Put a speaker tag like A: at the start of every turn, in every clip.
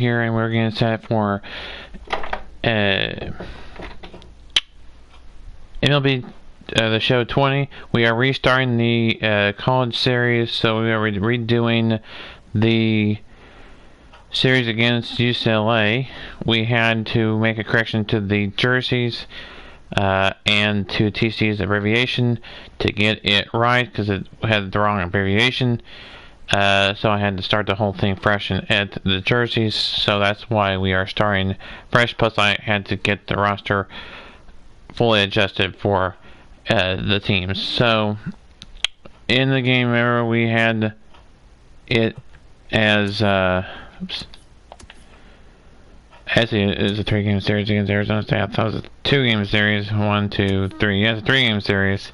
A: here, and we're going to set it for MLB the Show 20. We are restarting the college series, so we are redoing the series against UCLA. We had to make a correction to the jerseys and to TC's abbreviation to get it right, because it had the wrong abbreviation. So I had to start the whole thing fresh at the jerseys, so that's why we are starting fresh. Plus I had to get the roster fully adjusted for the teams. So in the game, remember, we had it as actually it is a 3-game series against Arizona State. I thought it was a 2-game series. 1, 2, 3. Yeah, it's a 3-game series.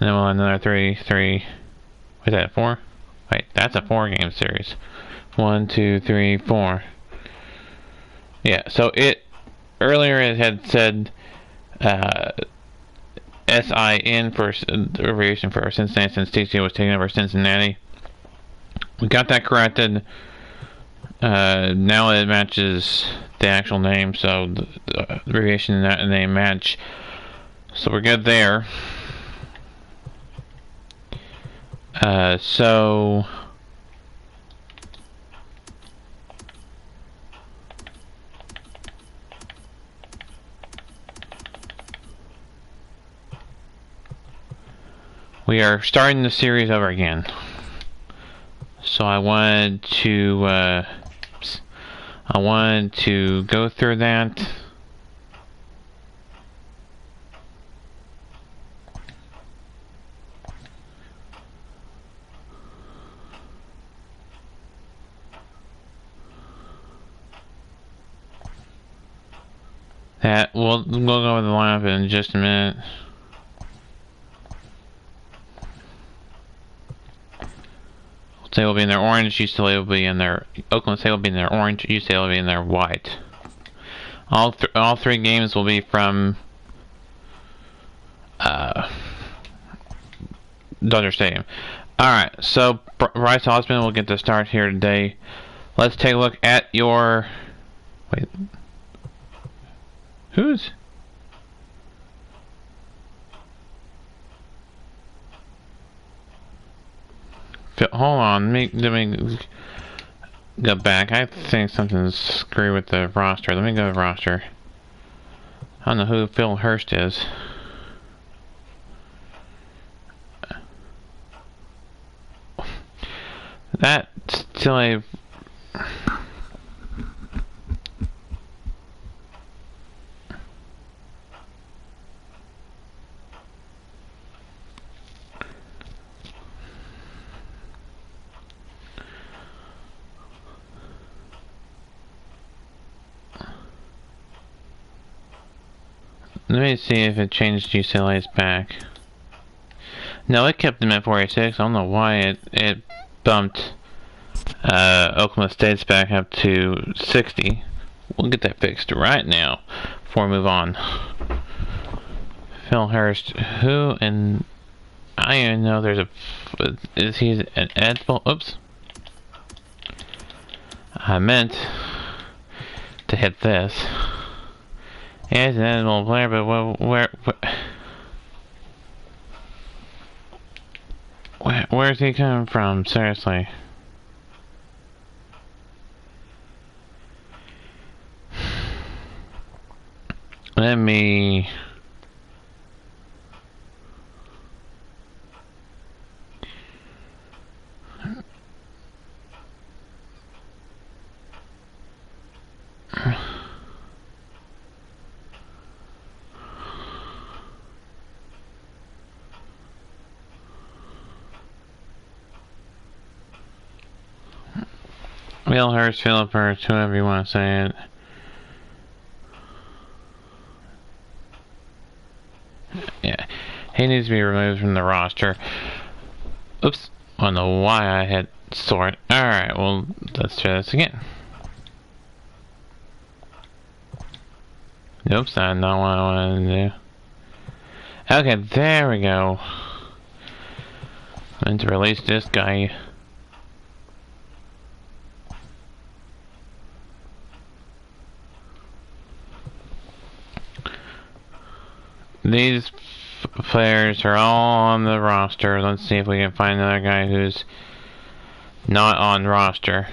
A: And then we'll have another 3. What's that, 4? Wait, that's a 4-game series. 1, 2, 3, 4. Yeah, so earlier it had said SIN for abbreviation for Cincinnati, since TC was taking over Cincinnati. We got that corrected. Now it matches the actual name, so the abbreviation and that name match. So we're good there. So we are starting the series over again. So I wanted to go through that. We'll go over the lineup in just a minute. State will be in their orange, UCLA will be in their Oakland State will be in their orange, UCLA will be in their white. All 3 games will be from Dodger Stadium. Alright, so Bryce Osmond will get the start here today. Let's take a look at your... Wait. Who's... Hold on, let me go back. I think something's screwed with the roster. Let me go to the roster. I don't know who Phil Hurst is. That's still a... Let me see if it changed UCLA's back. No, it kept them at 46. I don't know why it bumped Oklahoma State's back up to 60. We'll get that fixed right now before we move on. Phil Hurst, who, and I don't even know there's a... Is he an edible? Oops. I meant to hit this. Yeah, he's an edible player, but where's he coming from? Seriously. Let me... Will Hurst, Philip Hurst, whoever you want to say it. Yeah, he needs to be removed from the roster. Oops, I don't know why I had sort. Alright, well, let's try this again. Oops, that's not what I wanted to do. Okay, there we go. I need to release this guy. These players are all on the roster. Let's see if we can find another guy who's not on roster.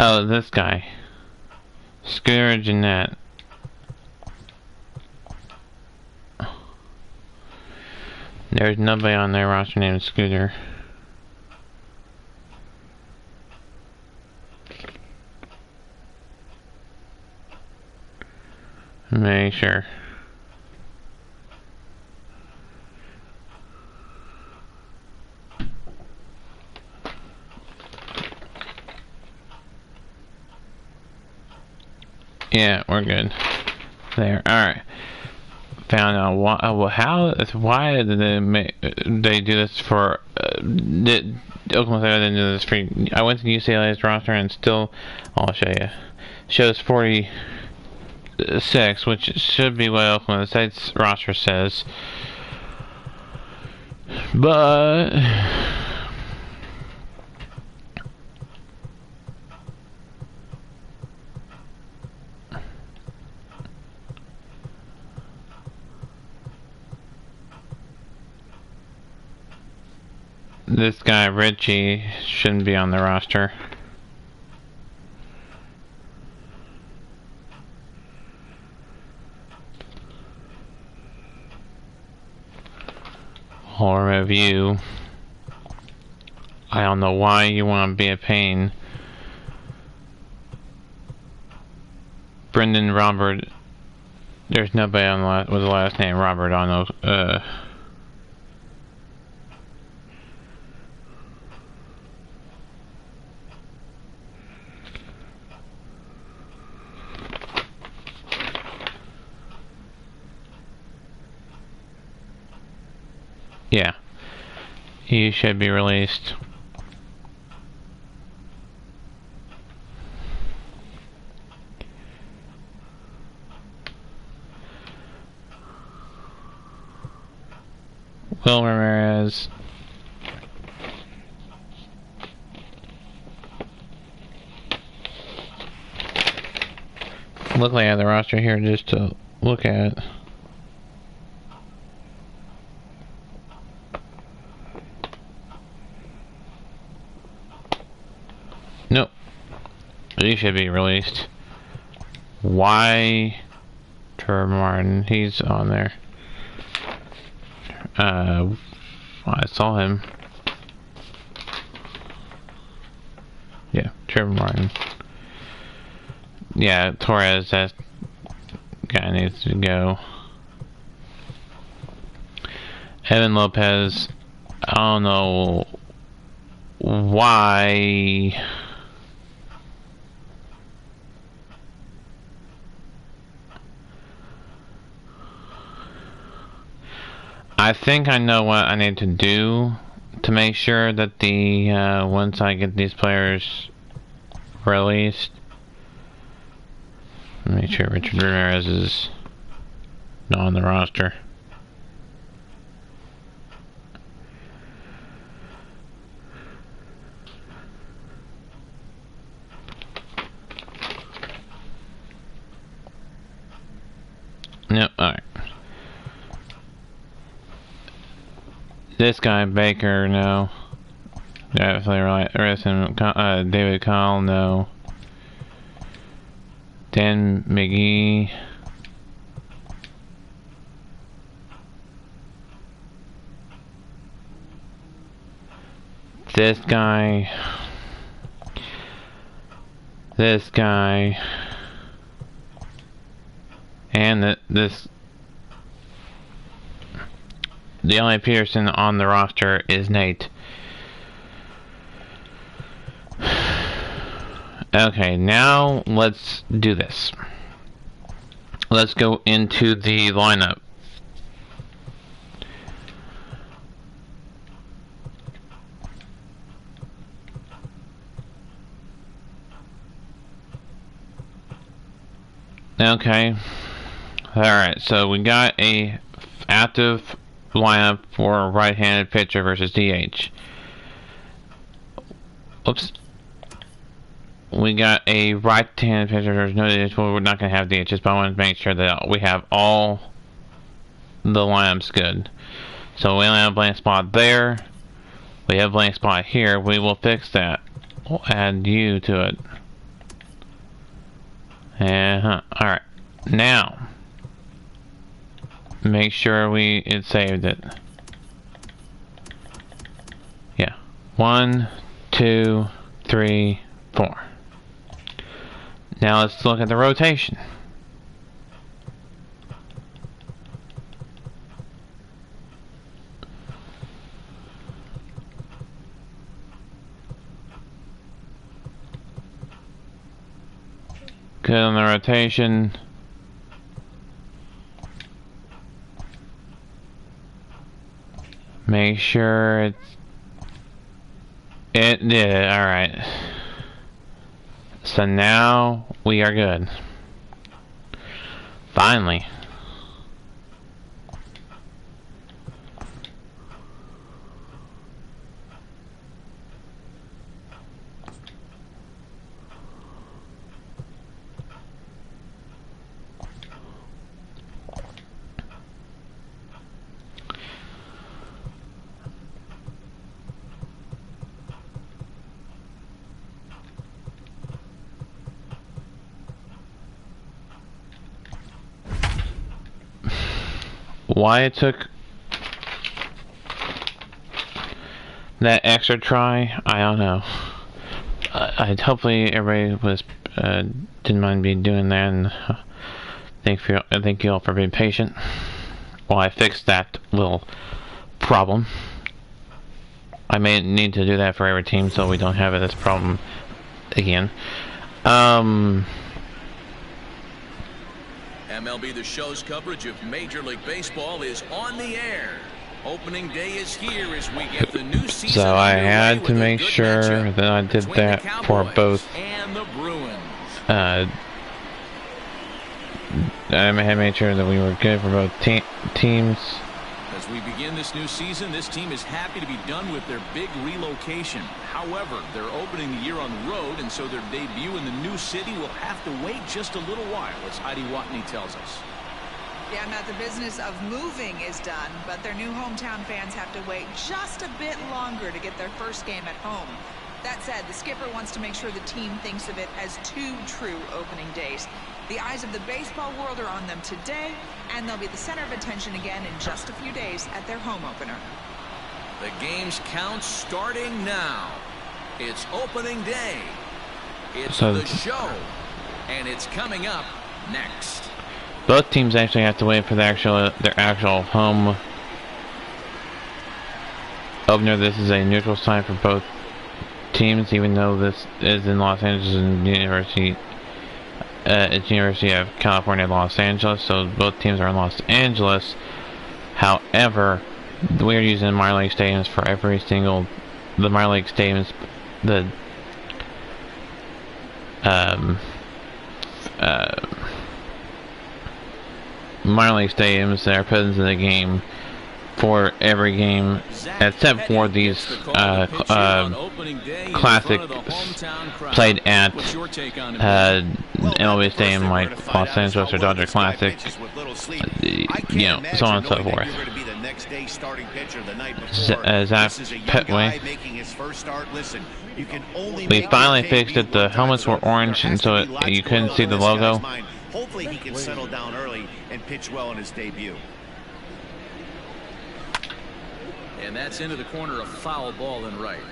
A: Oh, this guy. Scooter Jeanette. There's nobody on their roster named Scooter. Make sure. Yeah, we're good. There. Alright. Found out why did they do this for did Oklahoma City didn't do this for. I went to UCLA's roster and still I'll show you. Shows 46, which should be what Oklahoma State's roster says. But this guy, Richie, shouldn't be on the roster. I'll review. I don't know why you want to be a pain. Brendan Robert. There's nobody on with the last name Robert on those. Yeah, he should be released. Will Ramirez. Luckily I have the roster here just to look at. Nope. He should be released. Why? Trevor Martin, he's on there. I saw him. Yeah, Trevor Martin. Yeah, Torres, that guy needs to go. Evan Lopez, I don't know why. I think I know what I need to do to make sure that the once I get these players released, make sure Richard Ramirez is not on the roster. Nope, alright. This guy, Baker, no. Definitely right. David Call, no. Dan McGee. This guy. This guy. And this. The only Peterson on the roster is Nate. Okay, now let's do this. Let's go into the lineup. Okay. Alright, so we got a active lineup for a right-handed pitcher versus DH. Oops. We got a right-handed pitcher versus no DH. Well, we're not going to have DHs, but I want to make sure that we have all the lineups good. So we only have a blank spot there. We have a blank spot here. We will fix that. We'll add you to it. Alright. Now, make sure it saved it. Yeah. 1, 2, 3, 4. Now let's look at the rotation. Good on the rotation. Make sure it did it. Alright. So now we are good. Finally. Why it took that extra try, I don't know. Hopefully everybody was didn't mind me doing that, and thank you all for being patient while I fixed that little problem. I may need to do that for every team so we don't have this problem again.
B: MLB The Show's coverage of Major League Baseball is on the air. Opening day is here as we get the new season.
A: So I had to make sure that I did that for both.
B: And the Bruins.
A: I had made sure that we were good for both teams.
B: As we begin this new season, this team is happy to be done with their big relocation. However, they're opening the year on the road, and so their debut in the new city will have to wait just a little while, as Heidi Watney tells us.
C: Yeah, Matt, the business of moving is done, but their new hometown fans have to wait just a bit longer to get their first game at home. That said, the skipper wants to make sure the team thinks of it as 2 true opening days. The eyes of the baseball world are on them today, and they'll be the center of attention again in just a few days at their home opener.
B: The game's count starting now. It's opening day. It's The Show, and it's coming up next.
A: Both teams actually have to wait for their actual home opener. This is a neutral sign for both teams, even though this is in Los Angeles and it's University of California, Los Angeles, so both teams are in Los Angeles. However, we're using minor league stadiums for every single the minor league stadiums, the minor league stadiums that are put into the game for every game, except for these classic played at MLB Stadium like Los Angeles or Dodger Classic, you know, so on and so forth. Zach Petway. We finally fixed it. The helmets were orange, and so you couldn't see the logo.
D: Hopefully he can settle down early and pitch well in his debut.
B: And that's into the corner, a foul ball and right.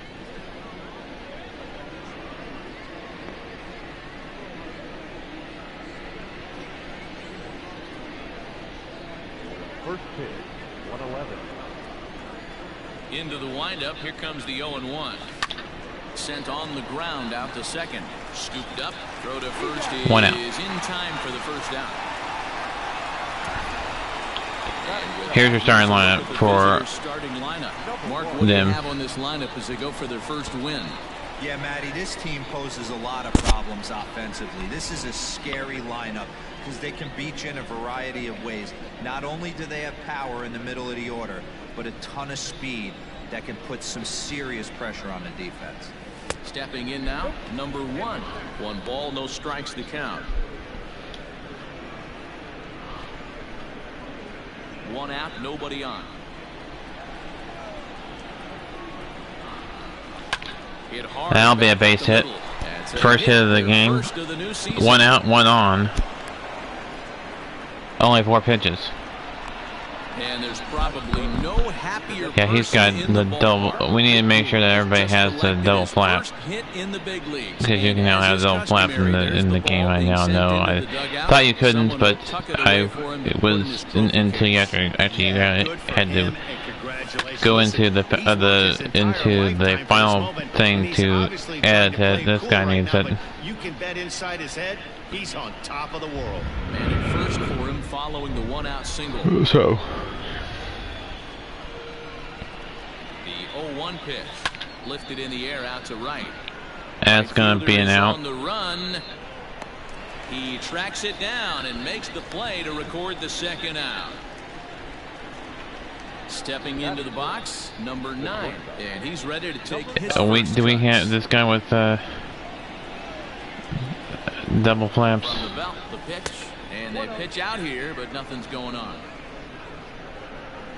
E: First pitch, 111.
B: Into the windup, here comes the 0-1. Sent on the ground out to second. Scooped up, throw to first is
A: One out.
B: In time for the first down.
A: Here's your starting lineup for
B: Mark, what do you
A: them.
B: have on this lineup as they go for their first win?
D: Yeah, Matty, this team poses a lot of problems offensively. This is a scary lineup because they can beat you in a variety of ways. Not only do they have power in the middle of the order, but a ton of speed that can put some serious pressure on the defense.
B: Stepping in now, number 1. 1 ball, no strikes to count. 1 out, nobody on. Hit hard.
A: That'll be a base hit. First hit of the game. 1 out, 1 on. Only 4 pitches.
B: And there's probably no happier.
A: Yeah, he's got the double. We need to make sure that everybody has the double flap. Because you can now have double flap in the game. I now know. I thought you couldn't, but it was until you actually had to go into the final thing to add that this guy needs it.
D: You can bet inside his head, he's on top of the world.
B: And at first for him following the 1-out single.
A: So
B: the 0-1 pitch lifted in the air out to right.
A: that's gonna be an out.
B: On the run. He tracks it down and makes the play to record the 2nd out. Stepping into the box, number 9, and he's ready to take his
A: Do we have this guy with double flaps?
B: From the belt, the pitch, and they pitch out here, but nothing's going on.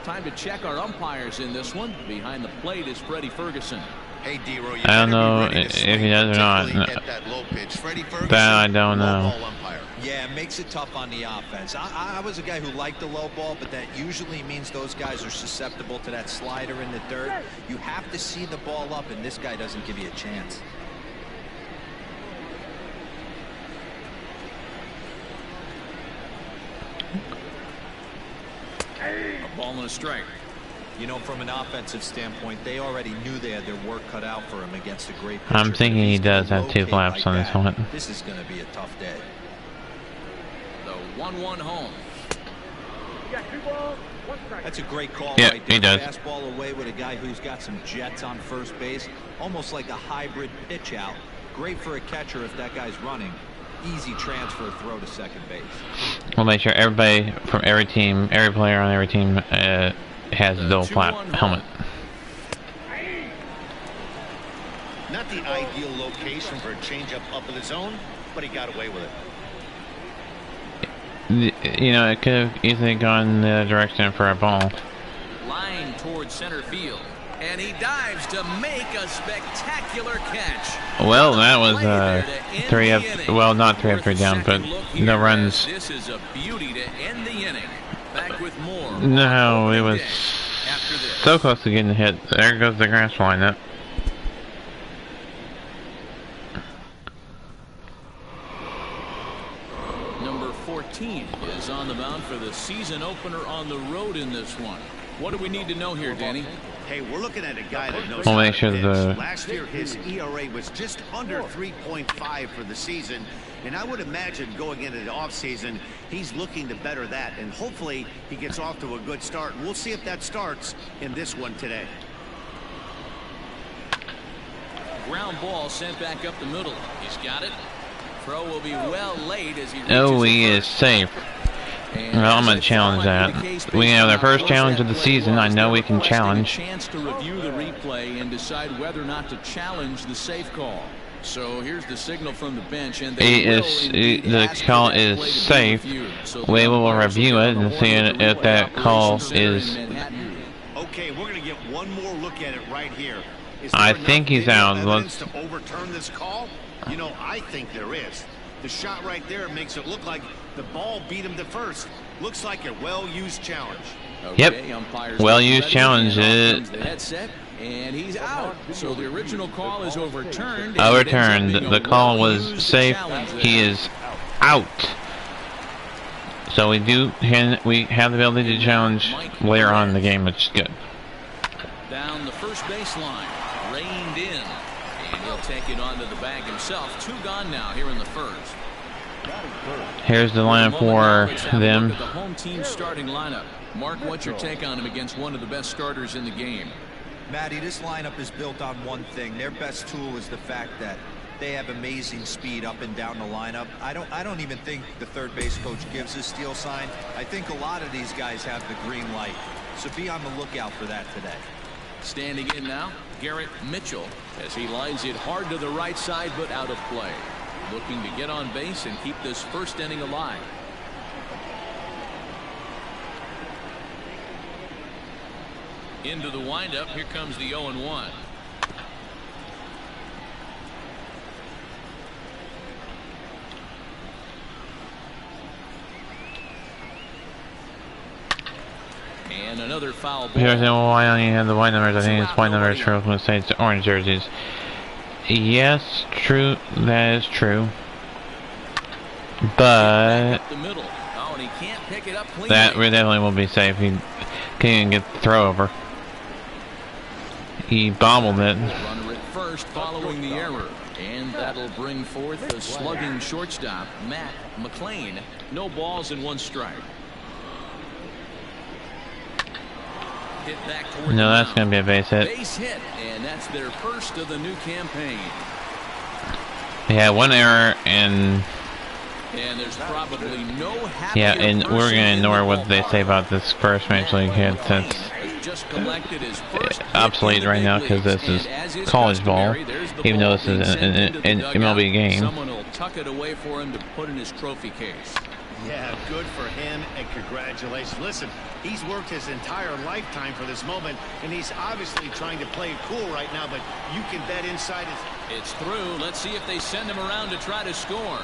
B: Time to check our umpires in this one. Behind the plate is Freddie Ferguson.
D: Hey, D-Row,
A: I don't know if he does or not. That I don't know.
D: Yeah, it makes it tough on the offense. I was a guy who liked the low ball, but that usually means those guys are susceptible to that slider in the dirt. You have to see the ball up, and this guy doesn't give you a chance.
B: A ball and a strike.
D: You know, from an offensive standpoint, they already knew they had their work cut out for him against a great pitcher.
A: I'm thinking he does have 2 flaps on his helmet.
D: This is going to be a tough day.
B: The 1-1 home.
D: That's a great call.
A: Yeah,
D: right there.
A: he does.
D: Fastball away with a guy who's got some jets on first base, almost like a hybrid pitch out. Great for a catcher if that guy's running. Easy transfer throw to second base.
A: We'll make sure everybody from every team, every player on every team has a double flap helmet.
D: Not the ideal location for a changeup up in the zone, but he got away with it.
A: You know, it could have easily gone the direction for a ball.
B: Line towards center field, and he dives to make a spectacular catch.
A: Well, that was 3 up. Well, not 3 up, 3 down, but no runs.
B: This is a beauty to end the inning. Back with more.
A: No, it was so close to getting hit. There goes the grass lineup.
B: Number 14 is on the mound for the season opener on the road in this one. What do we need to know here, Danny?
D: Hey, we're looking at a guy that knows
A: We'll
D: how
A: make
D: to
A: sure
D: pitch.
A: the
D: Last year, his ERA was just under 3.5 for the season, and I would imagine going into the offseason, he's looking to better that, and hopefully he gets off to a good start. And we'll see if that starts in this one today.
B: Ground ball sent back up the middle. He's got it. Throw will be well late as he
A: oh, he is safe. Well, I'm going to challenge that. We have our first challenge of the season. I know we can challenge.
B: Chance to review the replay and decide whether or not to challenge the safe call. So here's the signal from the bench, and
A: the call is safe. We will review it and see if that call is.
D: Okay, we're going to get one more look at it right here.
A: I think he's out. Let's
D: to overturn this call. You know, I think there is. The shot right there makes it look like the ball beat him to first. Looks like a well-used challenge.
A: Yep. Well-used challenge.
B: The headset, and he's out. So the original call is overturned.
A: Overturned. The call was safe. He is out. So we have the ability to challenge later on in the game, which is good.
B: Down the first baseline, reined in. And he'll take it onto the bag himself. 2 gone now here in the first.
A: Here's the lineup for them.
B: The home team starting lineup. Mark, what's your take on him against one of the best starters in the game?
D: Matty, this lineup is built on one thing. Their best tool is the fact that they have amazing speed up and down the lineup. I don't even think the third base coach gives a steal sign. I think a lot of these guys have the green light. So be on the lookout for that today.
B: Standing in now, Garrett Mitchell, as he lines it hard to the right side, but out of play. Looking to get on base and keep this first inning alive. Into the windup. Here comes the 0-1. And another foul ball.
A: Here's why I only have the white numbers. I think it's white numbers for Oklahoma State's orange jerseys. Yes, true. That is true. But that definitely will be safe. He can't get the throw over. He bobbled it.
B: Runner at first following the error. And that'll bring forth the slugging shortstop, Matt McLean. No balls and 1 strike. Hit back toward
A: no, that's going to be a base hit.
B: Base hit, and that's their first of the new campaign.
A: Yeah, 1 error and
B: there's probably no
A: yeah, and we're going to ignore what they say about this first Major League hit since it's obsolete right now because this is college ball, even though this is an MLB game.
B: Someone will tuck it away for him to put in his trophy case.
F: Yeah, good for him, and congratulations. Listen, he's worked his entire lifetime for this moment, and he's obviously trying to play it cool right now, but you can bet inside
B: it's through. Let's see if they send him around to try to score.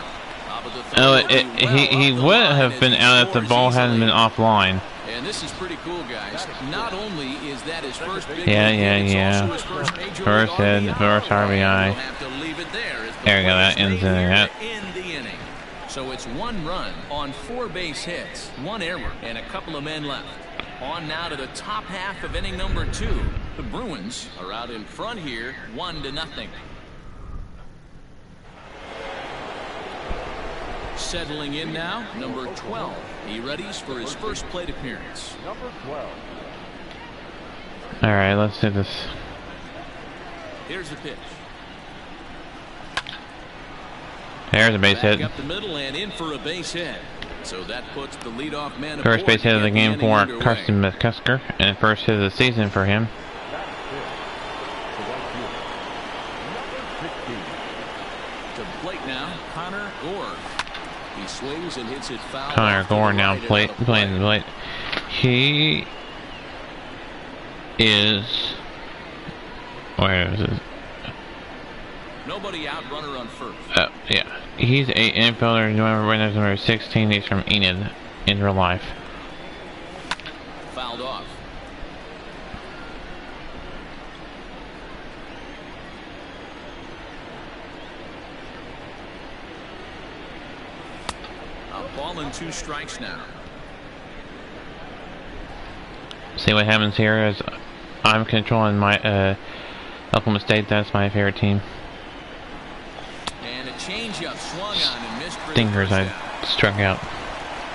A: Oh, he would have been out if the ball hadn't been offline.
B: And this is pretty cool, guys. Not only is that his first big
A: First hit, first RBI. There we go, that ends in that.
B: So it's 1 run on 4 base hits, 1 error, and a couple of men left. On now to the top half of inning number 2. The Bruins are out in front here, 1-0. Settling in now, number 12. He readies for his first plate appearance.
E: Number 12.
A: All right, let's do this.
B: Here's the pitch.
A: There's a base hit.
B: Up the middle and in for a base hit. So that puts the leadoff man
A: First base hit of the game for Carson McCusker, and first hit of the season for him.
B: To the plate now, Connor Gore. He swings and hits it foul.
A: Connor Gore now playing the plate. He is. Where is it?
B: Nobody out, runner on first.
A: Yeah. He's an infielder, number 16. He's from Enid in real life.
B: Fouled off. A ball and 2 strikes now.
A: See what happens here is I'm controlling my Oklahoma State. That's my favorite team.
B: And a changeup swung on and missed.
A: Stingers I struck out.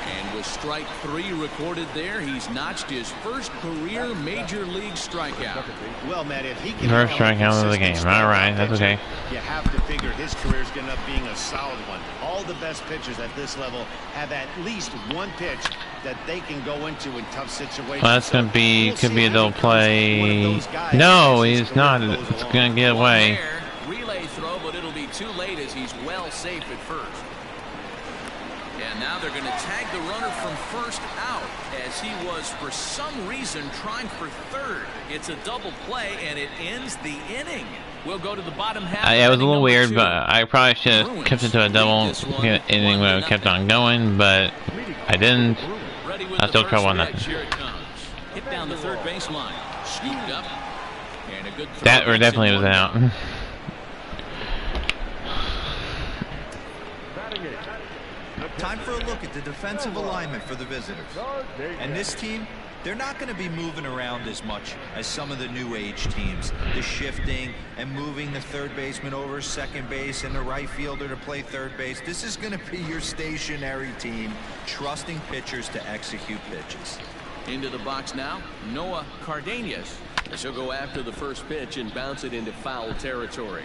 B: And with strike 3 recorded there, he's notched his first career major league strikeout.
F: Well, Matt, if he can
A: first strikeout of the game. All right, that's okay.
F: You have to figure his career is going to end up being a solid one. All the best pitchers at this level have at least 1 pitch that they can go into in tough situations.
A: Well, that's going to be, could be a double play. No, he's not. It's going to get away.
B: Relay throw, but it'll be too late as he's well safe at first. And now they're going to tag the runner from first out as he was for some reason trying for third. It's a double play and it ends the inning. We'll go to the bottom half.
A: Yeah, it was a little weird, but I probably should have kept it to a double inning. Would have kept on going, but I didn't. I still try 1-0.
B: Hit down the third baseline. Scooped up. And a good throw.
A: That definitely was out.
D: Time for a look at the defensive alignment for the visitors. And this team, they're not going to be moving around as much as some of the new age teams. The shifting and moving the third baseman over second base and the right fielder to play third base. This is going to be your stationary team, trusting pitchers to execute pitches.
B: Into the box now, Noah Cardenas.
G: She'll go after the first pitch and bounce it into foul territory.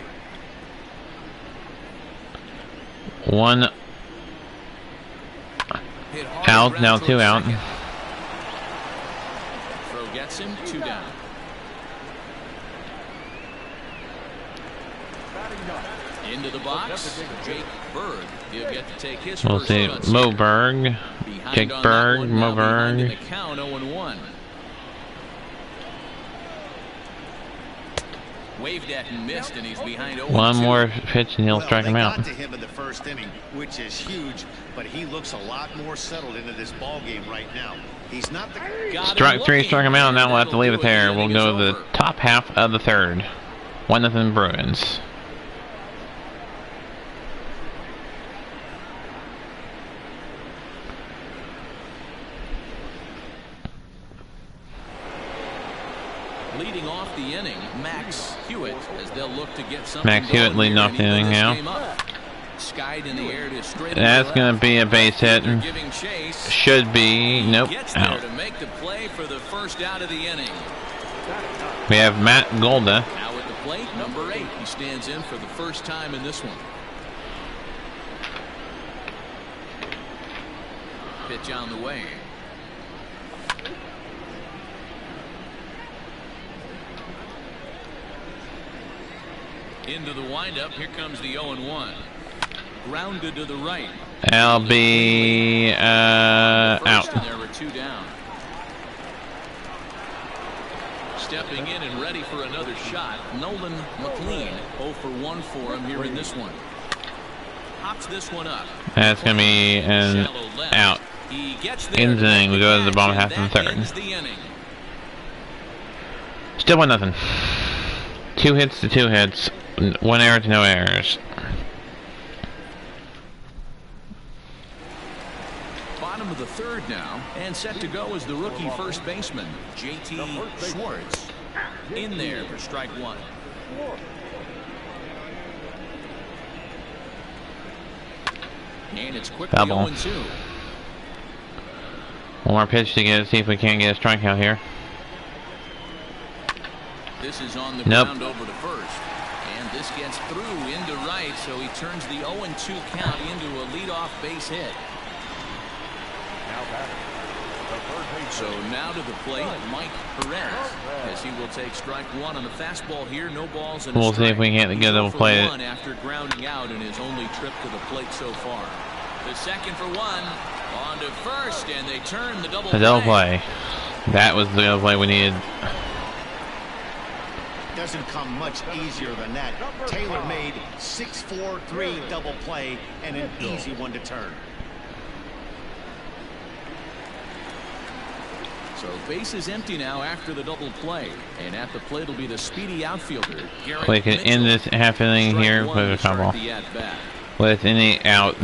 A: One out, now 2 out.
G: Throw gets him, 2 down. Into the box, Jake Berg. He'll get to take his
A: We'll
G: first
A: see
G: run.
A: Mo Berg, Jake Berg, Mo
G: Behind in
A: Berg.
G: the count, 0-1. Waved at and missed, and he's behind 0-2.
A: One more pitch and he'll strike him out.
F: Got to him in the first inning, which is huge, but he looks a lot more settled into this ball game right now. He's not the
A: Strike 3, struck him out, and now we'll have to leave it there. We'll go to the top half of the third. 1-0 Bruins.
G: Leading off the inning, Max Hewitt, as they'll look to get something.
A: Max Hewitt
G: going
A: leading
G: here
A: off
G: and
A: the
G: equal
A: inning
G: this
A: now.
G: game up. Skied in the air to straight
A: That's
G: left.
A: going to be a base hit.
G: They're giving chase.
A: Should be. Nope.
G: Gets there
A: Out.
G: to make the play for the first out of the inning.
A: We have Matt Golda.
G: Now at the plate, number 8. He stands in for the first time in this one. Pitch on the way. Into the windup. Here comes the 0-1. Grounded to the right.
A: LB out.
G: And there were 2 down. Stepping in and ready for another shot, Nolan McLean. 0 for 1 for him here in this one. Pops this one up.
A: That's going to be an out.
G: He gets there.
A: Ends the inning. We go to the bottom half of the third. Still 1-0. 2 hits to 2 hits. 1 error to no errors.
G: Bottom of the third now, and set to go is the rookie first baseman, J.T. Schwartz. In there for strike 1. And it's quickly
A: Foul ball.
G: 0-2.
A: One more pitch to get. See if we can get a strikeout here.
G: This is on the
A: Nope.
G: ground over to first. And this gets through into right, so he turns the 0-2 count into a leadoff base hit. So now to the plate, Mike Perez, as he will take strike 1 on the fastball here. No balls and a
A: We'll see if we
G: strike.
A: can't get a double
G: He's 0 for
A: play.
G: 1 after grounding out in his only trip to the plate so far. The second for 1, on to first, and they turn the double
A: The double play. That was the double play we needed.
F: doesn't come much easier than that. Taylor made 6-4-3 double play and an easy one to turn.
G: So base is empty now after the double play, and at the plate will be the speedy outfielder Garrett
A: We can end this half inning here with a foul ball. With any out.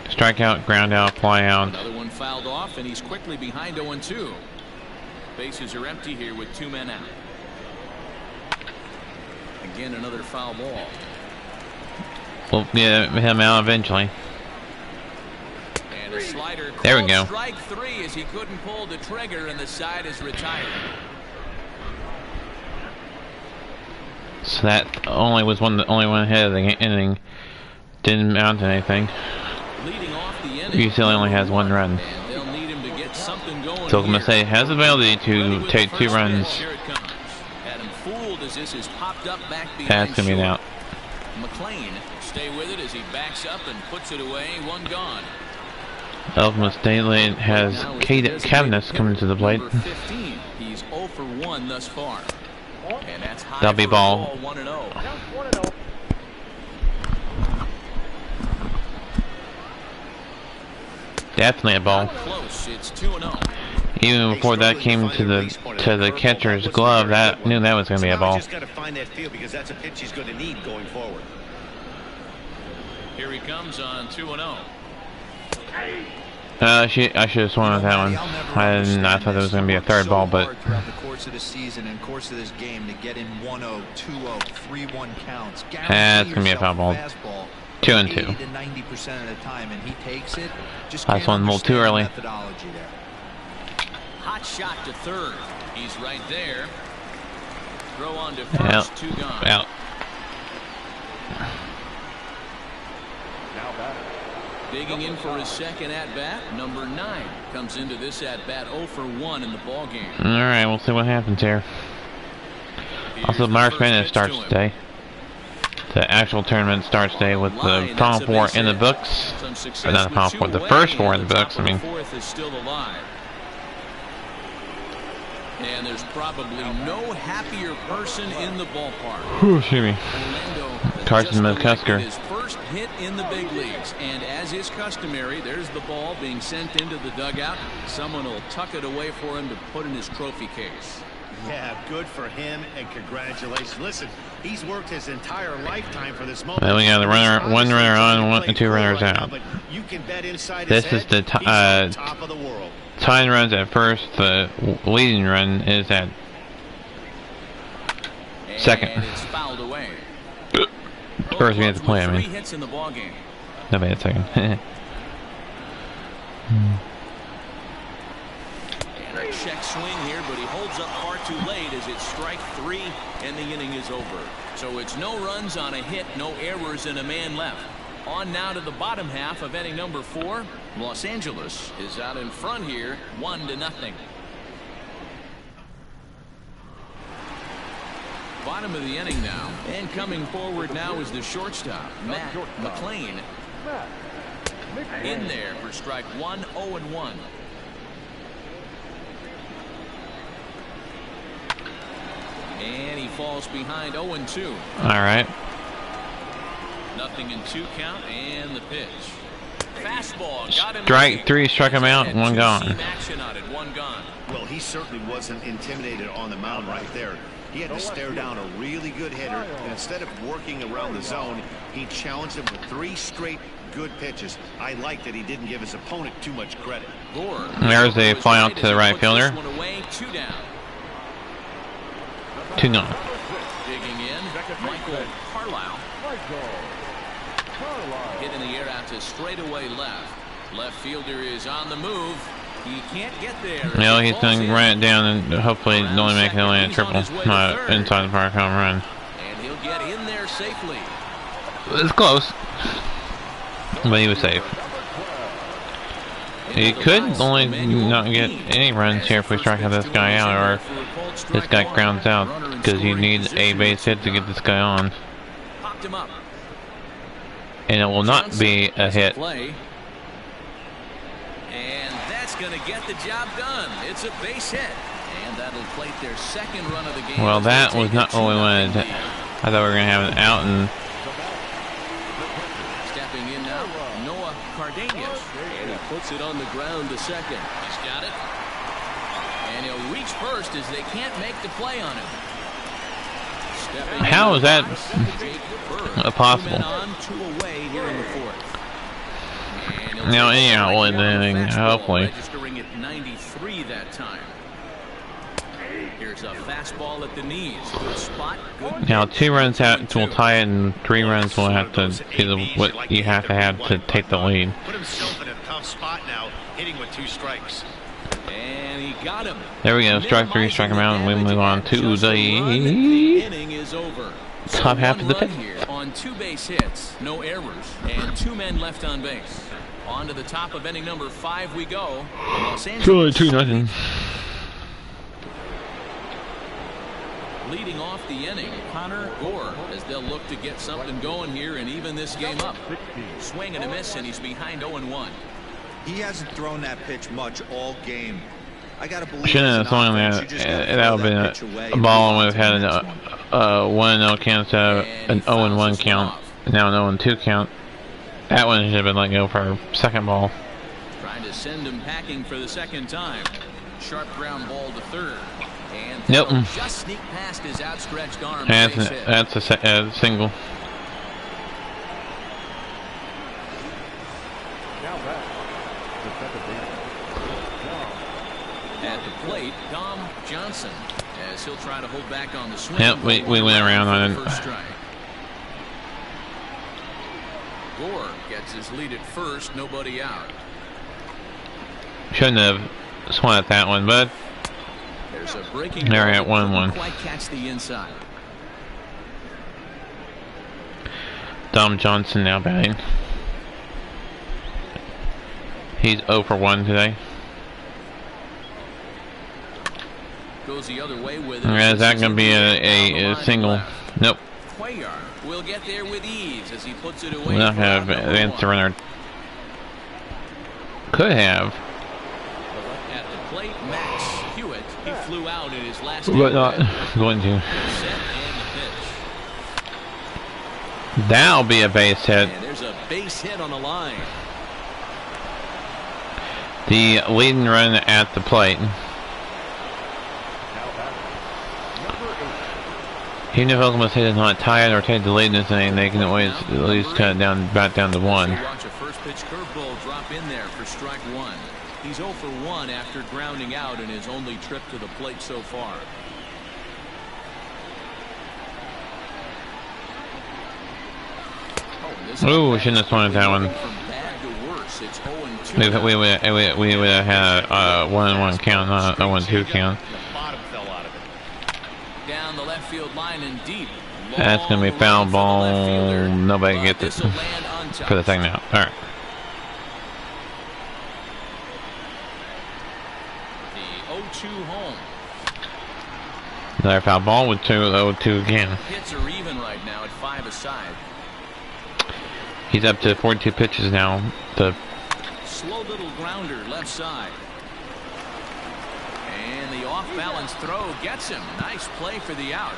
A: Strikeout, ground out, fly out.
G: Another one fouled off, and he's quickly behind 0-2. Bases are empty here with 2 men out. Again, another foul ball.
A: We'll get him out eventually.
G: And a slider.
A: There we go.
G: Strike 3 as he couldn't pull the trigger, and the side is retired.
A: So that only was only one hit of the inning. Didn't amount to anything.
G: Leading off the inning.
A: UCLA only has 1 run.
G: And they'll need him to get something going.
A: So I'm going to say has the ability to take 2 runs.
G: Here it comes. Had him fooled as this is popped up back behind.
A: That's going to be an out.
G: McLean stay with it as he backs up and puts it away. 1 gone.
A: Elkman State has Cavness coming to the plate.
G: Number 15. He's 0 for 1 thus far. And that's high.
A: That'll be
G: for a
A: ball.
G: 1-0.
A: Definitely a ball.
G: Close. It's 2-0.
A: Even before that came to the catcher's glove, that knew that was going to be a ball.
F: Just got to find that field because that's a pitch he's going to need going forward.
G: Here he comes on 2-0.
A: I should have swung at that one. I thought it was going to be a third ball, but
D: throughout the course of the season and course of this game to get in 1-0, 2-0, 3-1 counts.
A: That's going to be a foul ball. 2-2.
D: 80 to 90% of the time, and he takes it. Just
A: That's one a little too early.
D: methodology there.
G: Hot shot to third. He's right there. Throw on to first, 2 gone.
A: Out.
E: Now batter.
G: Digging in for his second at-bat, number 9 comes into this at-bat 0 for 1 in the ball game.
A: All right, we'll see what happens here. Also, March Madness starts today. The actual tournament starts today with the Final Four in the books. Or not the Final Four, the first 4 in the books. I mean.
G: Fourth is still alive. And there's probably no happier person in the ballpark.
A: Whew, excuse me. Carson McCusker.
G: His first hit in the big leagues, and as is customary, there's the ball being sent into the dugout. Someone will tuck it away for him to put in his trophy case.
F: Yeah, good for him, and congratulations. Listen, he's worked his entire lifetime for this moment.
A: Then we got the runner, 1 runner on, and 2 runners out.
F: You can bet inside
A: This is the
F: top of the world.
A: tying runs at first. The leading run is at second.
G: And it's fouled away.
A: First we have to play, I mean.
G: 3 hits in the ball game.
A: Nobody at second.
G: And a check swing here, but he holds up far too late as it's strike 3 and the inning is over. So it's no runs on a hit, no errors, and a man left. On now to the bottom half of inning number 4. Los Angeles is out in front here, 1-0. Bottom of the inning now, and coming forward now is the shortstop, Matt McLean. In there for strike 1, 0-1. And he falls behind 0-2.
A: All right.
G: Nothing in 2 count, and the pitch. Fastball got him.
A: Strike 3 struck him out, 1 gone.
G: Action on it, 1 gone.
F: Well, he certainly wasn't intimidated on the mound right there. He had to stare down a really good hitter, and instead of working around the zone, he challenged him with 3 straight good pitches. I like that he didn't give his opponent too much credit.
G: Gore.
A: There's a fly out to the right fielder.
G: 2 down.
A: 2 gone.
G: Digging in, Michael Carlisle. Hit in the air out to straightaway left. Left fielder is on the move. He can't get there.
A: No, he's going to run it down and hopefully only make it only a triple. Not inside the park home run.
G: And he'll get in there safely.
A: It's close. But he was safe. He could only not get any runs here if we strike out this guy out, or this guy grounds out, because you need a base hit to get this guy on.
G: Popped him up.
A: And it will not be a hit.
G: And that's going to get the job done. It's a base hit. And that'll plate their second run of the game.
A: Well, that was not what we wanted. I thought we were going to have an out and...
G: Stepping in now, Noah Cardenas. And he puts it on the ground to second. He's got it. And he'll reach first as they can't make the play on him.
A: How is that possible? Now, anyhow, we'll end the inning, hopefully.
G: Registering at 93 that time. Here's a fastball at the knees. Good spot. Good.
A: Now, 2 runs out will tie it, and 3 runs will have to be what you have to take the lead.
F: Put himself in a tough spot now, hitting with 2 strikes.
G: And he got him.
A: There we go. Strike 3, strike him out, and we move on to the
G: inning is over.
A: top half of the pitch.
G: On 2 base hits, no errors, and 2 men left on base. On to the top of inning number 5 we go. Los Angeles.
A: 2-0.
G: Leading off the inning, Connor Gore, as they'll look to get something going here and even this game up. Swing and a miss, and he's behind 0-1.
D: He hasn't thrown that pitch much all game. I gotta believe
A: shouldn't have thrown that. That would have been a ball, and we've had a 1-0 count instead of an 0-1 count. Now an 0-2 count. That one should have been let go for a second ball.
G: Trying to send him packing for the second time. Sharp ground ball to third. And
A: nope.
G: Just sneak past his outstretched arm.
A: That's a single.
G: At the plate, Dom Johnson, as he'll try to hold back on the swing.
A: Yep, we went around on it.
G: First strike. Gore gets his lead at first, nobody out.
A: Shouldn't have swung at that one, but
B: There's a breaking
A: They're
B: ball
A: at
B: that
A: 1-1.
B: couldn't quite catch the inside.
A: Dom Johnson now batting. He's 0 for 1 today.
B: Goes the other way with it.
A: Is that going to be a single? Nope.
B: Cuellar will get there with ease as he puts it away.
A: We're not going to advance the runner. Could have.
B: At the plate, Max Hewitt. He flew out in his last.
A: But not going to.
B: Set and the pitch.
A: That'll be a base hit.
B: And there's a base hit on the line.
A: The leading run at the plate. Even if Oklahoma State is not tied or take the lead in this inning, they can always at least cut it down, back down to 1.
B: Watch a first pitch curveball drop in there for strike 1. He's 0 for 1 after grounding out in his only trip to the plate so far.
A: Ooh, we shouldn't have swung at that one. We would have had a 1-1 count, not a 1-2 count.
B: Down the left field line and deep.
A: That's going to be foul ball. Nobody gets it for the second out. All right.
B: The 0-2 home.
A: Another foul ball with 2-0-2 again.
B: Hits are even right now at 5 aside.
A: He's up to 42 pitches now. The
B: slow little grounder left side. And the off-balance throw gets him. Nice play for the out.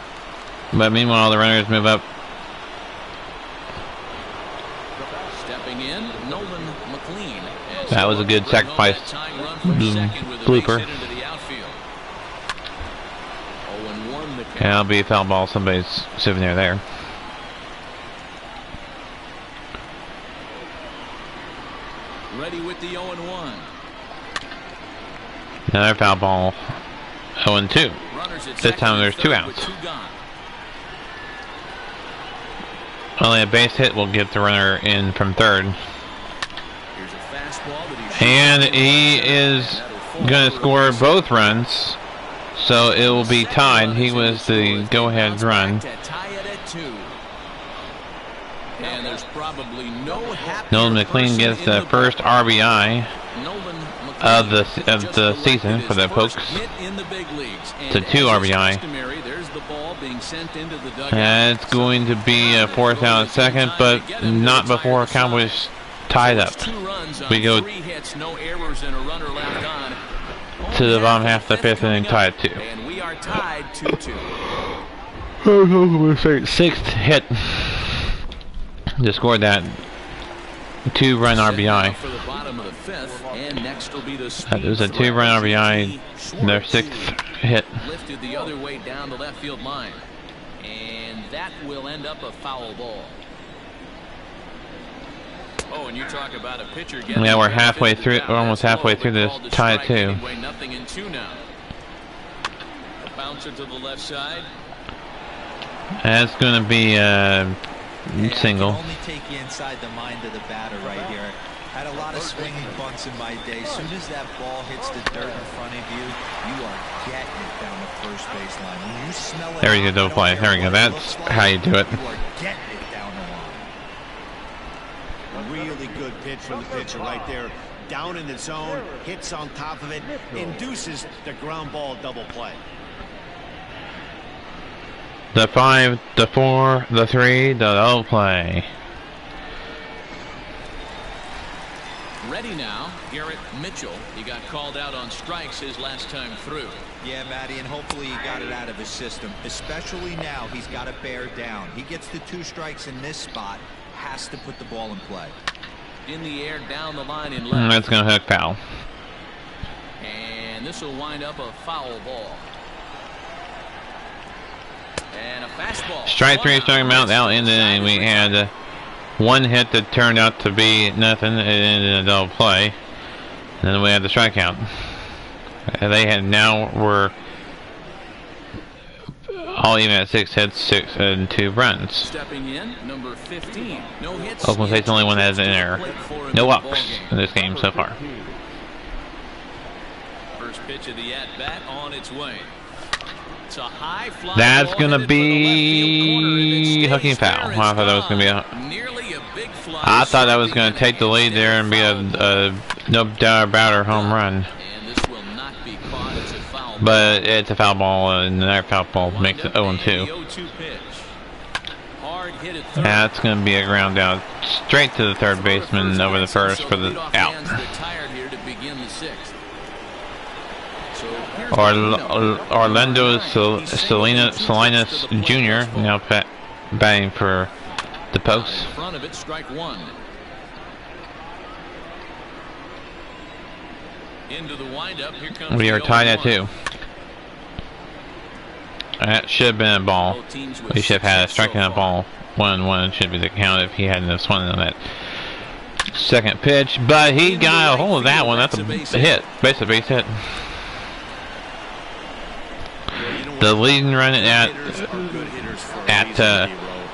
A: But meanwhile, the runners move up.
B: Stepping in, Nolan McLean.
A: That was a good sacrifice blooper. And that'll be a foul ball. Somebody's sitting there.
B: Ready with the 0-1.
A: Another foul ball. 0-2. This time there's 2 outs. Only a base hit will get the runner in from third. And he is going to score both runs. So it will be tied. He was the go-ahead run.
B: And there's probably no
A: Nolan McLean gets the first RBI of the season for the Pokes. It's a 2 RBI. And it's going to be a 4th out at second, but not before Cowboys tied up. We go to the bottom half of the 5th inning, tied at 2.
B: And we are tied 2-2.
A: 6th hit to score that 2-run RBI. That was a 2-run RBI, their 6th hit.
B: Lifted the other way down the left field line. And that will end up a foul ball. Oh, and you talk about a pitcher getting.
A: Yeah, we're halfway through. We're almost halfway through this tie at 2.
B: Anyway, nothing in 2 now. A bouncer to the left side.
A: That's going to be a single.
D: Only take you inside the mind of the batter right here. Had a lot of swinging bunts in my day. As soon as that ball hits the dirt in front of you, you are getting it down the first baseline. When you smell it,
A: there we go, double play. There we go. That's how you do it.
D: You are getting it down the line.
F: A really good pitch from the pitcher right there. Down in the zone, hits on top of it, induces the ground ball double play.
A: The 5, the 4, the 3, the double play.
B: Ready now, Garrett Mitchell. He got called out on strikes his last time through.
D: Yeah, Matty, and hopefully he got it out of his system. Especially now, he's got to bear down. He gets the 2 strikes in this spot, has to put the ball in play.
B: In the air, down the line in left.
A: That's going to hook foul.
B: And this will wind up a foul ball. And a fastball.
A: Strike 3, starting him out in the inning. We had 1 hit that turned out to be nothing. It ended in a double play. And then we had the strikeout. They had were all even at 6 hits, 6 and 2 runs.
B: Stepping in, number 15. No hits.
A: Oklahoma State's the only one that has an error. No walks in this game so far.
B: First pitch of the at-bat on its way. It's a high fly.
A: That's gonna be hooking foul. I thought that was gonna be I thought that was gonna take the lead there and be a no doubt about her home run.
B: And this will not be caught. It's a foul.
A: But it's a foul ball, and that foul ball makes it 0-2. That's gonna be a ground out straight to the third baseman over the first for the out. Orlando Salinas Jr. now batting for the post.
B: Front of it, strike one. Into the windup. Here comes
A: We are tied at 2. That should have been a ball. We should have had a striking out ball. 1-1 should be the count if he hadn't have swung on that second pitch. But he got a hold of that one. That's a hit. Basically base hit. The leading run at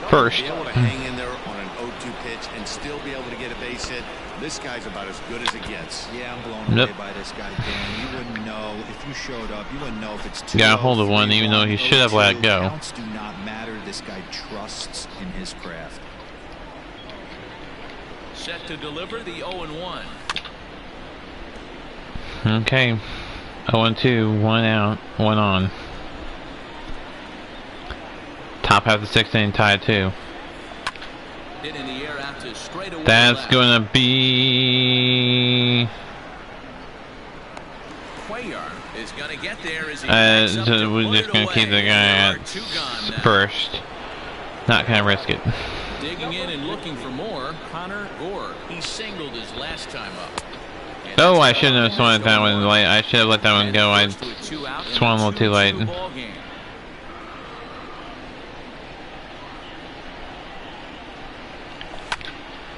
A: first.
F: Hang in there on an 0-2 pitch and still be able to get a base hit. This guy's about as good as it gets.
D: Yeah, I'm blown away by this guy, Dan. You wouldn't know if you showed up. You wouldn't know if it's 2.
A: Got a hold of one, even though he should have let it go.
D: Counts do not matter. This guy trusts in his craft.
B: Set to deliver the 0-1.
A: Okay, 0-2, 1 out, 1 on. Top half of the 6th inning, tied 2.
B: Hit in the air out to straightaway.
A: That's gonna be.
B: Cuellar is gonna get there as he
A: So we're just gonna keep the guy at first. Not gonna risk it.
B: Digging in and looking for more, Connor Gore. He singled his last time up.
A: Oh, I shouldn't have swung at that one late. I should have let that one go. I swung a little too late.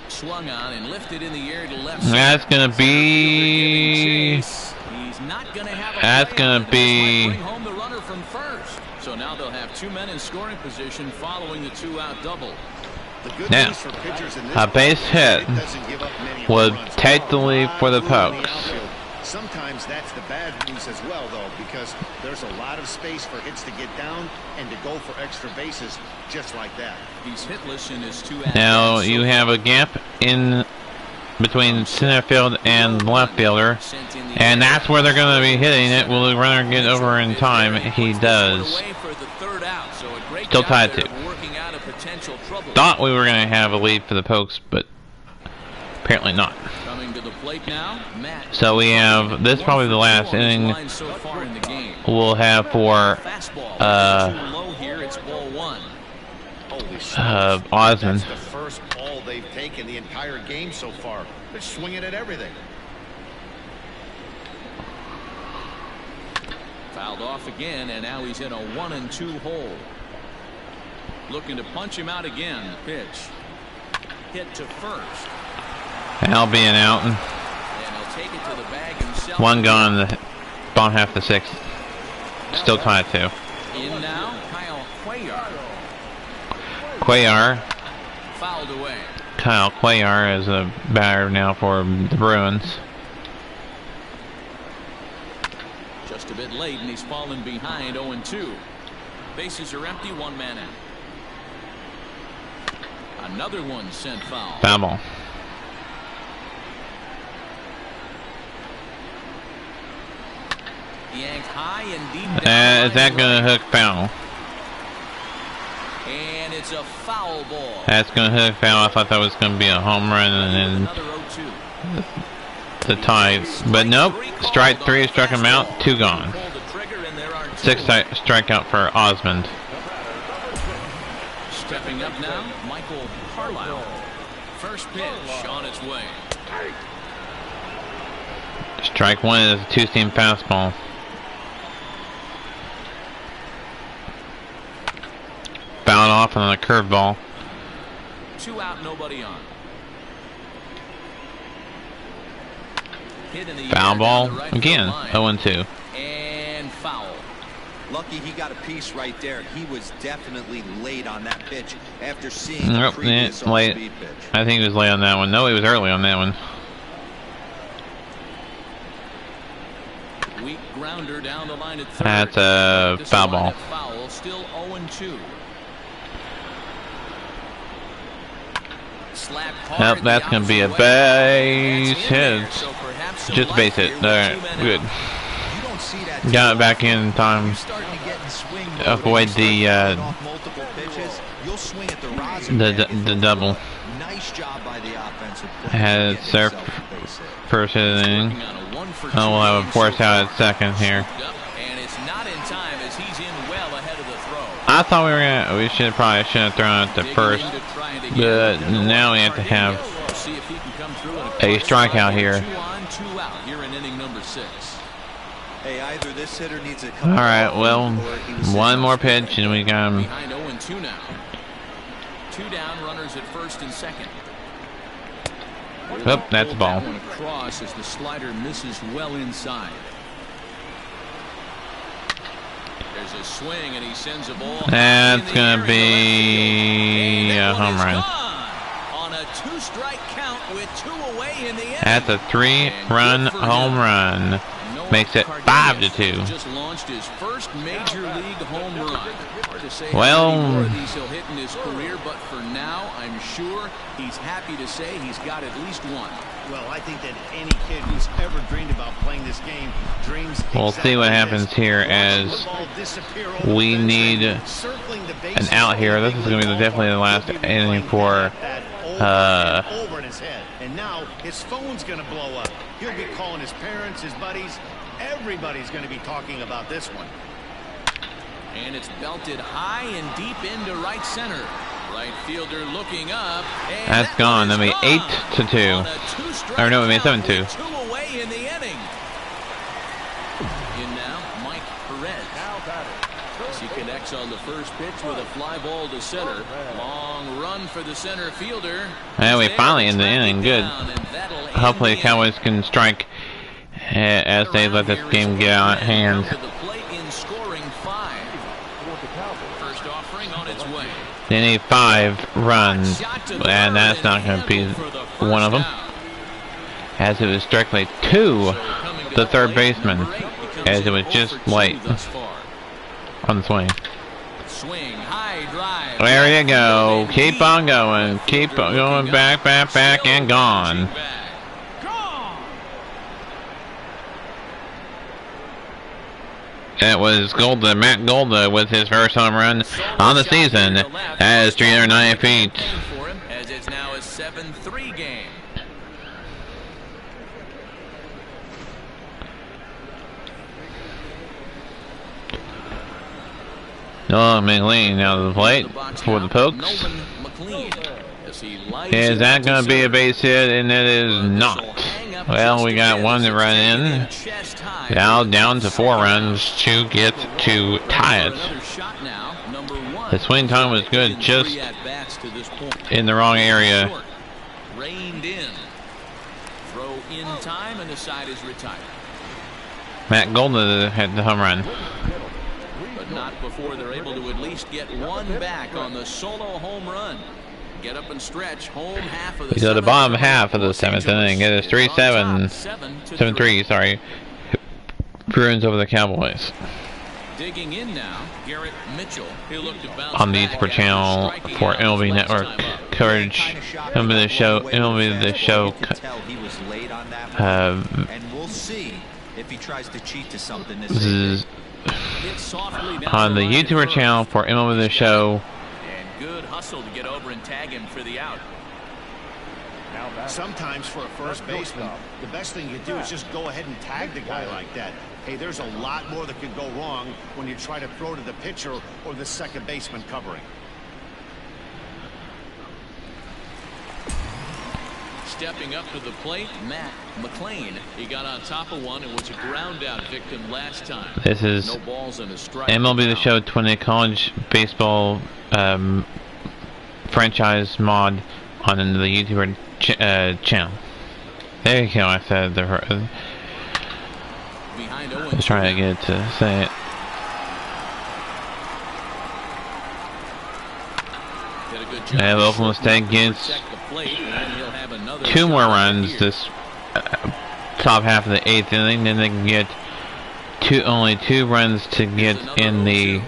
B: Swung on and lifted in the air to left.
A: That's gonna be.
B: He's not gonna have
A: That's gonna be.
B: bring home the runner from first. So now they'll have 2 men in scoring position following the 2-out double.
A: Now, a base hit would take the lead for the Pokes.
F: Sometimes that's the bad news as well, though, because there's a lot of space for hits to get down and to go for extra bases just like that.
B: He's hitless in his 2
A: Now you have a gap in between center field and left fielder, and that's where they're going to be hitting it. Will the runner get over in time? He does. Still tied 2. Thought we were going to have a lead for the Pokes, but apparently not. So we have this, probably the last inning we'll have for Osmond.
F: That's the first ball they've taken the entire game so far. They're swinging at everything.
B: Fouled off again, and now he's in a 1-2 hole. Looking to punch him out again. Pitch. Hit to first.
A: Al being out.
B: And he'll take it to the bag himself.
A: 1 gone in the bottom half of the 6th. Still tied 2.
B: In now, Kyle Cuellar.
A: Cuellar.
B: Fouled away.
A: Kyle Cuellar is a batter now for the Bruins.
B: Just a bit late, and he's fallen behind 0-2. Bases are empty, 1 man out. Another one sent foul.
A: Foul ball.
B: Yanked high and deep.
A: Is that going to hook foul?
B: And it's a foul ball.
A: That's going to hook foul. I thought that was going to be a home run and then the tie. But nope. Strike 3 struck him out. 2 gone. 6 strikeout for Osmond.
B: Stepping up now, Michael Carlisle. First pitch on its way.
A: Strike 1 is a 2-seam fastball. Fouled off on a curveball.
B: 2 out, nobody on. Hit in the
A: Foul ball
B: right
A: again. 0-2.
B: And foul.
D: Lucky he got a piece right there. He was definitely late on that pitch after seeing
A: Nope,
D: the previous
A: late.
D: speed pitch.
A: I think he was late on that one. No, he was early on that one.
G: Weak grounder down the line at third.
A: That's a foul ball.
G: Foul, still 0-2.
A: Nope, that's going to be a base hit. Just a base hit. Alright, good. Got it back in time. Avoid the double. Had their first hit of the inning. Oh, we'll have a force out at second here. I thought we should have thrown it to first, but now we have to have a strikeout here. All right, well, one more pitch and we got him.
G: Behind 0-2 now. 2 down, runners at first and second.
A: Oh, that's a ball.
G: That one across as the slider misses well inside. There's a swing and he sends a ball.
A: That's gonna be a home run.
G: On a 2-strike count with 2 away in the inning.
A: That's a 3-run home run. Makes it 5-2.
G: Just launched his first major league home run. Hard to say
A: well,
G: how many more of these he'll hit in his career, but for now, I'm sure he's happy to say he's got at least one.
F: Well, I think that any kid who's ever dreamed about playing this game dreams.
A: We'll see what happens here as we need an out here. This is going to be definitely the last inning for
F: over in his head, and now his phone's going to blow up. He'll be calling his parents, his buddies. Everybody's going to be talking about this one.
G: And it's belted high and deep into right center. Right fielder looking up.
A: That's gone. That'll be 8-2. Or no, it made 7-2.
G: 2 away in the inning. In now, Mike Perez. As he connects on the first pitch with a fly ball to center. Long run for the center fielder.
A: And we finally in the inning. Good. Hopefully the Cowboys can strike as they let this game get out of hand. They need 5 runs, and that's not going to be one of them. As it was directly to the third baseman, as it was just late on the swing. There you go. Keep on going. Keep on going back, back, back, and gone. That was Golda, Matt Golda, with his first home run on the season. That is 390 feet.
G: As it's now a 7-3 game.
A: Noah McLean out of the plate for the Pokes. Is that going to be a base hit? And it is not. Well, we got one to run in. Now down to 4 runs to get to tie it. The swing time was good, just in the wrong area.
G: Reined in. Throw in time, and the side is retired.
A: Matt Golden had the home run.
G: But not before they're able to at least get one back on the solo home run. Get up and stretch. Home half of the
A: So the bottom half of the 7th inning. It is 7-3, sorry. Bruins over the Cowboys.
G: Digging in now, Garrett Mitchell. He'll look to bounce
A: on the Esports channel for MLB Network coverage. MLB the show.
D: And we'll see if he tries to cheat to something this
A: is on the YouTuber channel for MLB the show.
G: And good hustle to get over and tag him for the out.
F: Sometimes for a first baseman, the best thing you do is just go ahead and tag the guy like that. Hey, there's a lot more that could go wrong when you try to throw to the pitcher or the second baseman covering.
G: Stepping up to the plate, Matt McLean. He got on top of one and was a ground out victim last time.
A: This is
G: no balls and a strike.
A: MLB The Show 20 college baseball franchise mod on the YouTuber channel. There you go. I said the. I was trying to get it to say it. Oklahoma State gets 2 more runs this top half of the 8th inning. Then they can get only 2 runs to get in the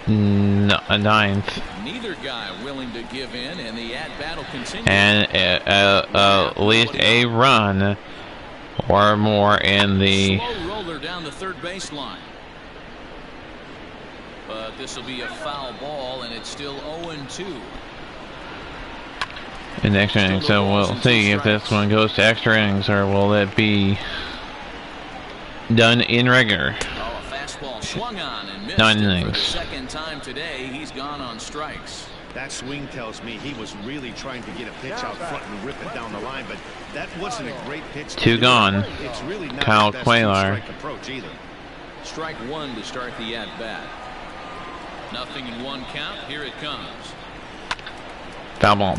A: 9th.
G: Neither guy willing to give in, and the at-bat will continue.
A: And at least a run or more in the
G: slow roller down the third baseline. But this will be a foul ball, and it's still 0-2.
A: in the extra innings. So we'll see if this one goes to extra innings or will it be done in regular.
G: Oh, a fastball swung on and missed.
A: 9
G: For
A: innings.
G: the second time today, he's gone on strikes.
F: That swing tells me he was really trying to get a pitch out front and rip it down the line, but that wasn't a great pitch.
A: 2 gone.
F: It's really not
A: Kyle
F: the best
A: Quaylar.
F: two-strike approach either.
G: Strike 1 to start the at-bat. Nothing in 1 count. Here it comes.
A: Foul ball.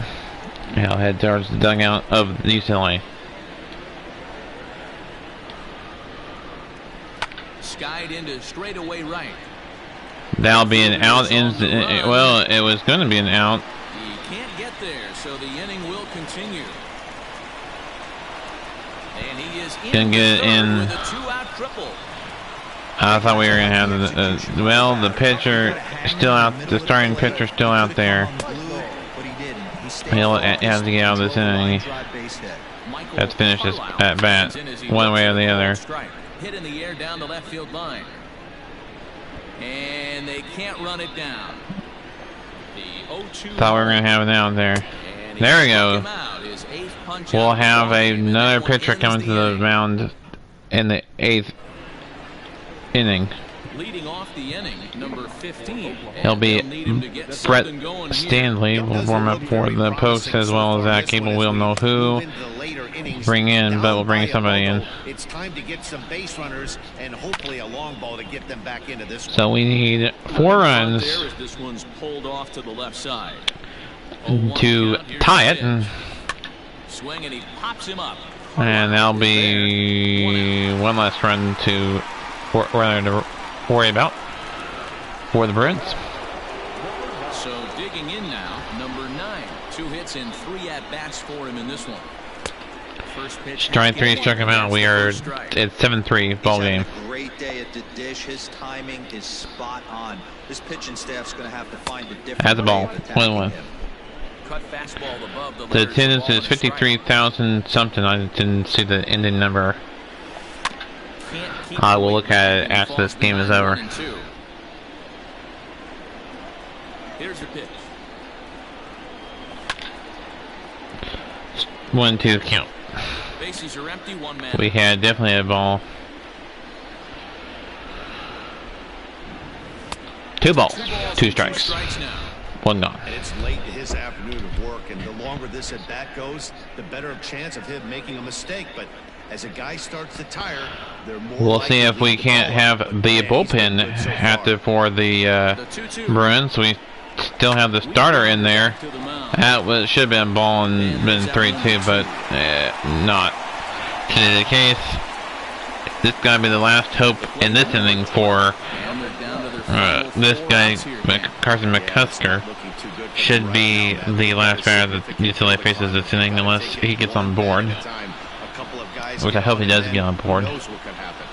A: He'll head towards the dugout of UCLA.
G: Skied into straightaway right.
A: That'll be an out. Well, it was going to be an out.
G: He can't get there, so the inning will continue. And he is
A: Gonna get it in.
G: with a 2-out triple.
A: I thought we were going to have the well, the pitcher still out. The starting pitcher still out there. He'll have to get out of this inning. Let's finish this at bat one way or the other.
G: Hit in the air down the left field line. And they can't run it down. The 0-2.
A: Thought we were going to have it out there. There we go. We'll have another pitcher coming to the mound in the 8th inning.
G: Leading off the inning, number 15.
A: He'll be Brett Stanley. Will warm up for the post as well as Zach Cable. We'll know who bring in, but we'll bring somebody in.
F: It's time to get some base runners and hopefully a long ball to get them back into this one.
A: So we need 4 runs
G: This one's pulled off to the left side.
A: to tie it, and
G: Swing and he pops him up.
A: that'll be 1 less run to worry about for the Bruins.
G: So digging in now, number 9. 2 hits and 3 at-bats for him in this one. First pitch.
A: Strike 3 struck him out. We are at 7-3 ball game.
D: Great day at the dish. His timing is spot on. This pitching staff's going to have to find a different
A: Has the ball.
D: way of attacking
A: 1-1.
D: him.
G: Cut fastball above the
A: The
G: letters,
A: attendance
G: ball
A: is
G: and strike.
A: 53,000 something. I didn't see the ending number.
G: Can't keep
A: I will
G: going
A: look at it
G: and he
A: after
G: falls
A: this game is
G: behind
A: over.
G: 1-2. Here's the pitch.
A: 1-2 count.
G: Bases are empty, 1 man.
A: We had definitely a ball. 2 balls, 2 strikes,
G: now.
A: 1 gone.
F: And it's late in his afternoon of work, and the longer this at bat goes, the better chance of him making a mistake. But as a guy starts to tire, they're more
A: We'll
F: likely
A: see
F: to
A: if we
F: leave the
A: can't
F: ball
A: have
F: up.
A: the
F: But man, he's been
A: bullpen
F: good so
A: after
F: far.
A: for the
G: The 2-2.
A: Bruins. We still have the starter in there.
G: To the mound.
A: That was, should have been a ball and been 3-2, but not. To be the case, this got to be the last hope in this inning for
G: And they're down to their final
A: this
G: 4
A: guy,
G: outs here.
A: Carson
F: Yeah, it's
A: McCusker.
F: not looking too good for
A: Should
F: him
A: be
F: right now.
A: the last batter that UCLA faces this inning unless he gets on board.
F: A couple of guys
A: Which I hope he does get on board.
F: Who knows what could happen.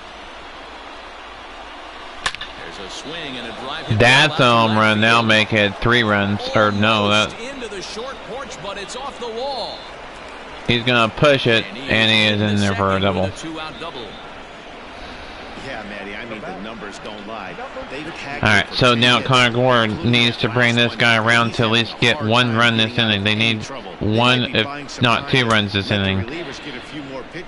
G: There's a swing and a drive hit
A: That's a
G: ball out to
A: home
G: left
A: run. That'll
G: field.
A: make it 3 runs. Or no,
G: Almost
A: that
G: into the short porch, but it's off the wall.
A: he's gonna push it, and he is in there for a
G: second
A: double.
G: with a 2-out double.
F: Yeah, Matty, I mean, the numbers don't lie.
A: All right, so now Connor Gore needs to bring this guy around to at least get 1 run this inning. They need 1, if not 2 runs this inning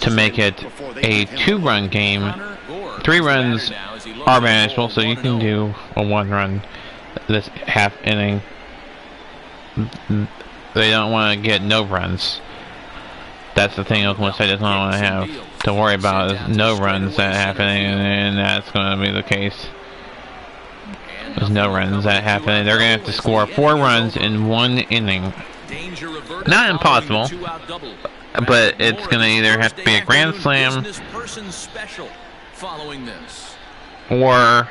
A: to make it a 2-run game.
G: Connor Gore
A: 3
G: is
A: runs
G: battered now as he looks
A: are
G: at
A: manageable, so you
G: 1-0.
A: can do a 1 run this half inning. They don't want to get no runs. That's the thing Oklahoma State does not want to have to worry about is no runs that half inning, and that's going to be the case. There's no runs that half inning. They're going to have to score 4 runs in 1 inning.
G: Danger averted
A: Not
G: following
A: impossible,
G: the 2-out double.
A: but it's going to either have to be a grand slam
G: Business person special following this.
A: or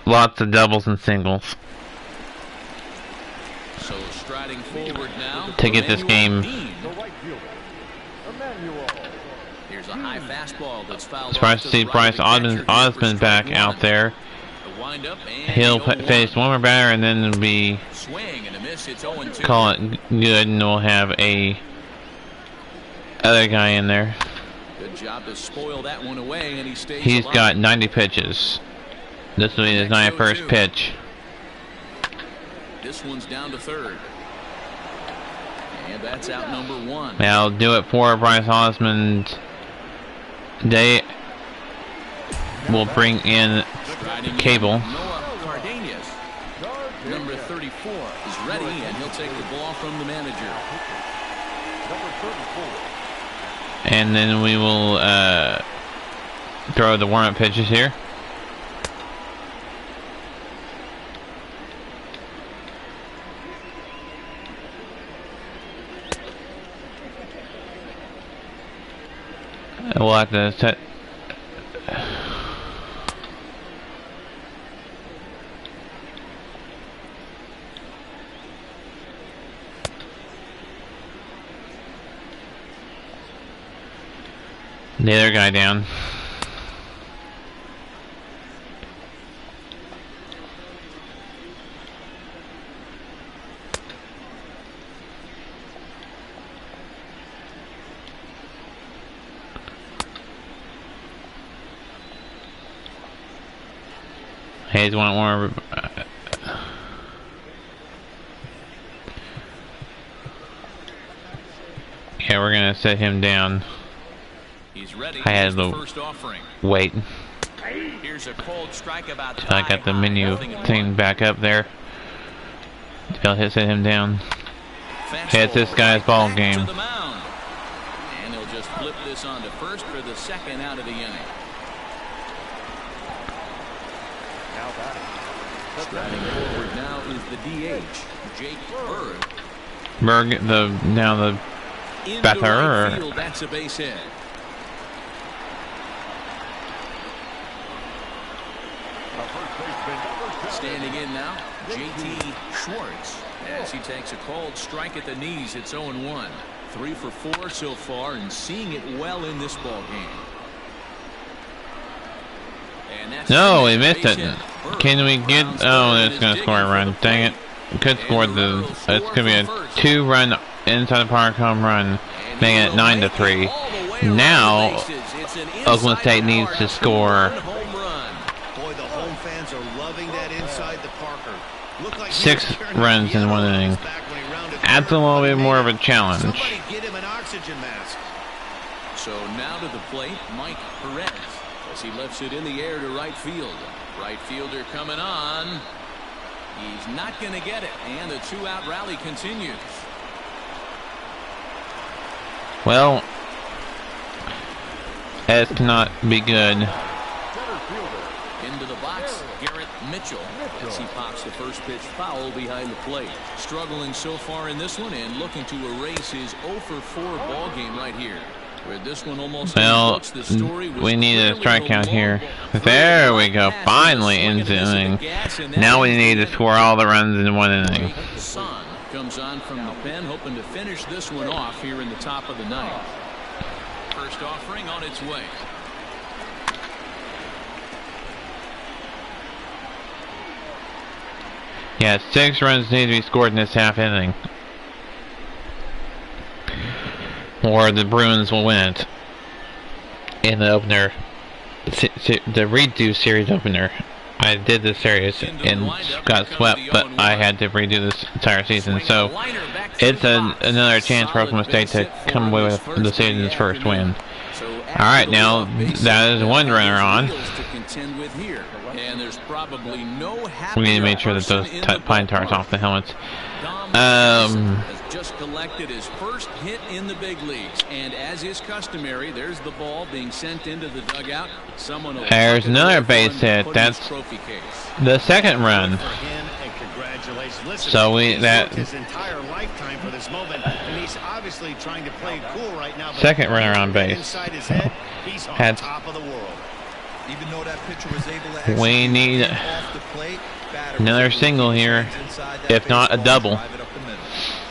A: lots of doubles and singles
G: So striding forward now
A: to get this game
G: Dean. Here's a high fastball that's fouled.
A: Surprised to see Bryce Osmond back out there. He'll face one more batter and then it'll be call it good, and we'll have a other guy in there.
G: Good job to spoil that one away, and
A: he's got 90 pitches. This will be his 91st pitch.
G: This one's down to third. And that's out number one.
A: Now I'll do it for Bryce Osmond. They will bring in Cable.
G: Number 34 is ready, and he'll take the ball from the manager.
A: And then we will throw the warm-up pitches here. We'll have to set. The other guy down. Hayes want more. Yeah, we're gonna set him down.
G: He's ready.
A: I had to wait.
G: Here's a cold strike about
A: till I got the menu thing back up there. I'll set him down. Hey, it's this guy's ball game.
G: And he'll just flip this on to first for the second out of the inning. Striding forward now is the DH, Jake Berg.
A: Berg, now the batter.
G: Field, that's a base hit. Standing in now, J.T. Schwartz, as he takes a cold strike at the knees. It's 0-1. 3 for 4 so far, and seeing it well in this ball game.
A: No, we missed it. Can we get? Oh, it's gonna score a run. Dang it! Could score the. It's gonna be a 2-run inside the park home run, making it 9-3. Now, Oklahoma State needs to score 6 runs in 1 inning. That's a little bit more of a challenge.
G: So now to the plate, Mike Perez, as he lifts it in the air to right field. Right fielder coming on. He's not going to get it, and the 2-out rally continues.
A: Well, that cannot be good.
G: Into the box, Garrett Mitchell, as he pops the first pitch foul behind the plate. Struggling so far in this one and looking to erase his 0-for-4 ball game right here. Where this one almost the story
A: we need a strikeout here. There we go. Finally ends the inning. Now we need to score all the runs in 1 inning.
G: Son comes on from the pen, hoping to finish this one off here in the top of the 9th. First offering on its way.
A: Yeah, 6 runs need to be scored in this half inning, or the Bruins will win it in the opener, the redo series opener. I did this series and got swept, but I had to redo this entire season, so it's another chance for Oklahoma State to come away with the season's first win. Alright, now that is 1 runner on. We need to make sure that those pine tar off the helmets.
G: Just collected his first hit in the big leagues, and as is customary, there's the ball being sent into the dugout.
A: There's another base hit. That's the 2nd run. So his entire lifetime for this moment, and he's obviously trying to play cool right now. 2nd runner on base. Had top of the world. Even though that pitcher was able to we need another single here, if not a double.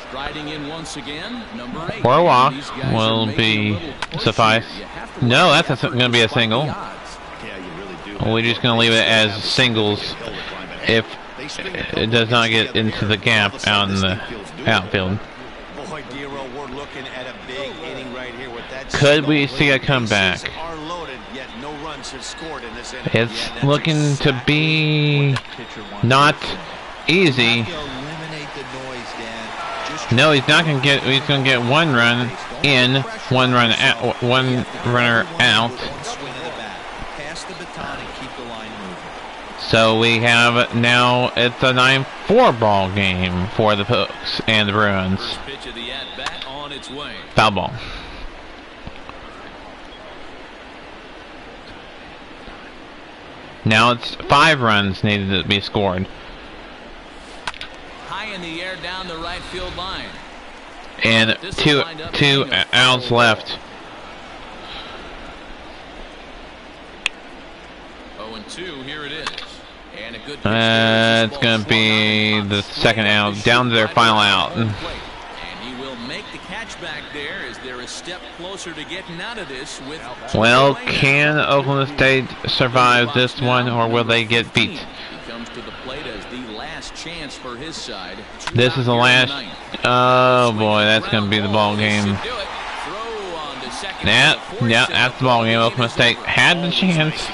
G: Striding in once again, number 8.
A: Or a walk
G: These guys
A: will
G: are making
A: be
G: a little push
A: suffice.
G: here. You have to
A: No,
G: look
A: that's
G: at
A: going to be a
G: despite
A: single.
G: the odds.
F: Yeah, you really do.
A: We're just going to leave it as singles if it does not get into the gap out in the outfield.
D: Boy, Dero, we're looking at a big inning right here with that.
A: Could we see a comeback?
D: Bases are loaded, yet no runs have scored in this inning.
A: It's looking to be not easy.
D: Eliminate the noise, Dan. Just
A: No, he's not going to get. He's going to get one run in, one run out, one runner out.
D: one swing of the bat. Pass the baton and keep the line moving.
A: So we have now, it's a 9-4 ball game for the Pokes and the Bruins.
G: First pitch of the at-bat on its way.
A: Foul ball. Now it's 5 runs needed to be scored.
G: High in the air down the right field line.
A: And two outs left.
G: 0-2, here it is. And a good pitch there.
A: It's going to be the second out, down to their final out.
G: And he will make the catch back there. Is there a step closer to getting out of this with...
A: Well, can Oklahoma State survive this one, or will they get beat?
G: He comes to the plate as the last chance for his side.
A: This is the last. Oh boy, that's going to be the ball game. Yeah, that's the ball game. Oklahoma State had the chance,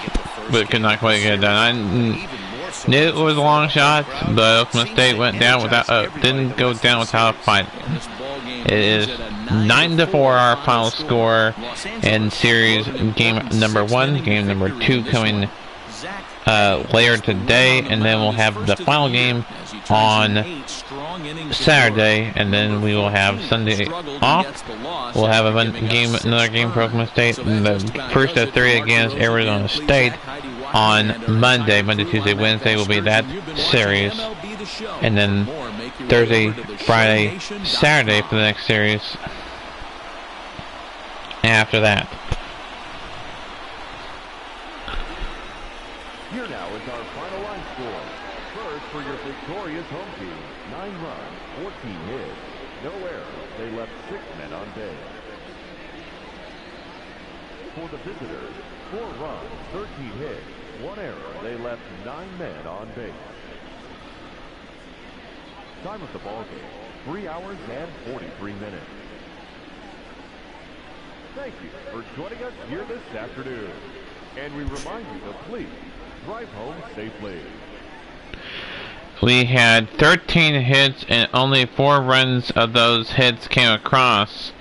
A: but could not quite get it done. I knew it was a long shot, but Oklahoma State went down without, didn't go down without a fight. It is 9-4 our final score in series game number 1. Game number 2 coming later today, and then we'll have the final game on Saturday, and then we will have Sunday off. We'll have another game for Oklahoma State, the first of 3 against Arizona State on Monday, Tuesday, Wednesday will be that series, and then Thursday, Friday, Saturday for the next series after that.
E: Here now is our final line score. First for your victorious home team, 9 runs, 14 hits, no errors. They left 6 men on base. For the visitors, 4 runs, 13 hits, 1 error. They left 9 men on base. Time of the ball game, 3 hours and 43 minutes. Thank you for joining us here this afternoon. And we remind you to please drive home safely.
A: We had 13 hits, and only 4 runs of those hits came across.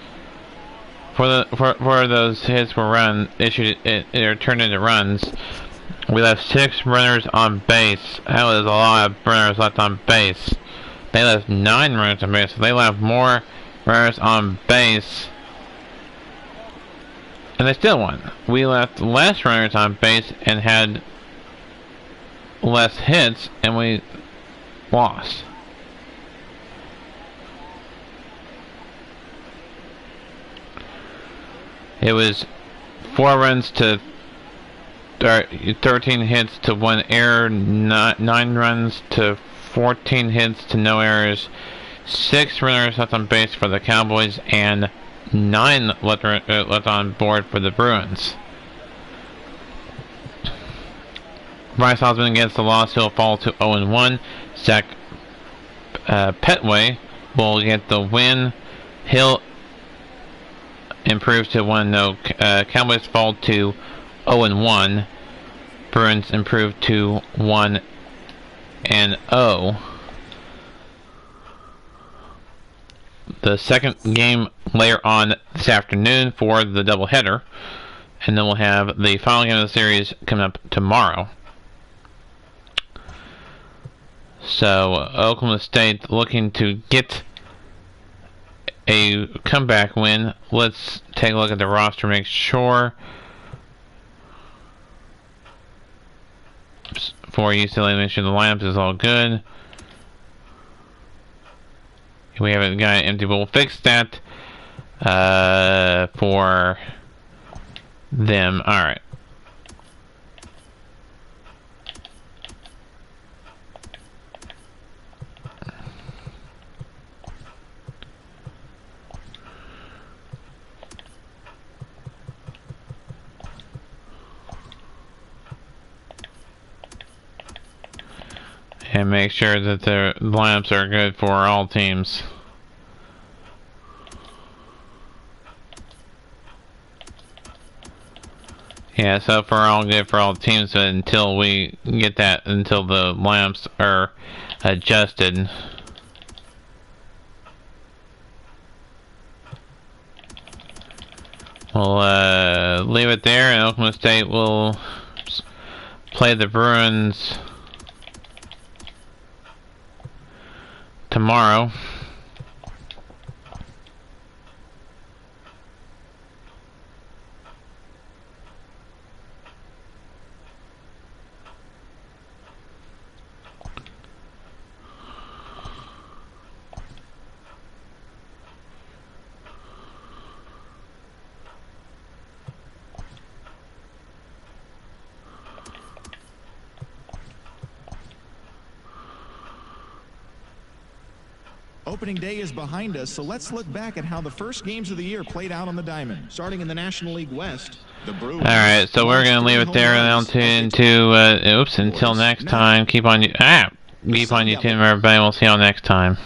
A: For those hits were turned into runs. We left 6 runners on base. That was a lot of runners left on base. They left 9 runners on base, so they left more runners on base. And they still won. We left less runners on base and had less hits, and we lost. It was 4 runs to 13 hits to 1 error, 9 runs to 14 hits to no errors, 6 runners left on base for the Cowboys, and 9 left on board for the Bruins. Bryce Osmond against the loss, he'll fall to 0-1. Zach Petway will get the win. He'll improve to 1-0. Cowboys fall to 0-1. Bruins improve to 1-0. The second game later on this afternoon for the doubleheader, and then we'll have the final game of the series coming up tomorrow. So Oklahoma State looking to get a comeback win. Let's take a look at the roster, make sure. For UCLA, make sure the lineup is all good. We haven't got an empty, but we'll fix that for them. Alright. and make sure that the lineups are good for all teams. Yeah, so far all good for all teams, but until we get that, until the lineups are adjusted. We'll leave it there, and Oklahoma State will play the Bruins tomorrow.
H: Opening day is behind us, so let's look back at how the first games of the year played out on the diamond. Starting in the National League West, the Bruins. All
A: right, so we're gonna leave it there until next time. Keep on YouTube, everybody. We'll see y'all next time.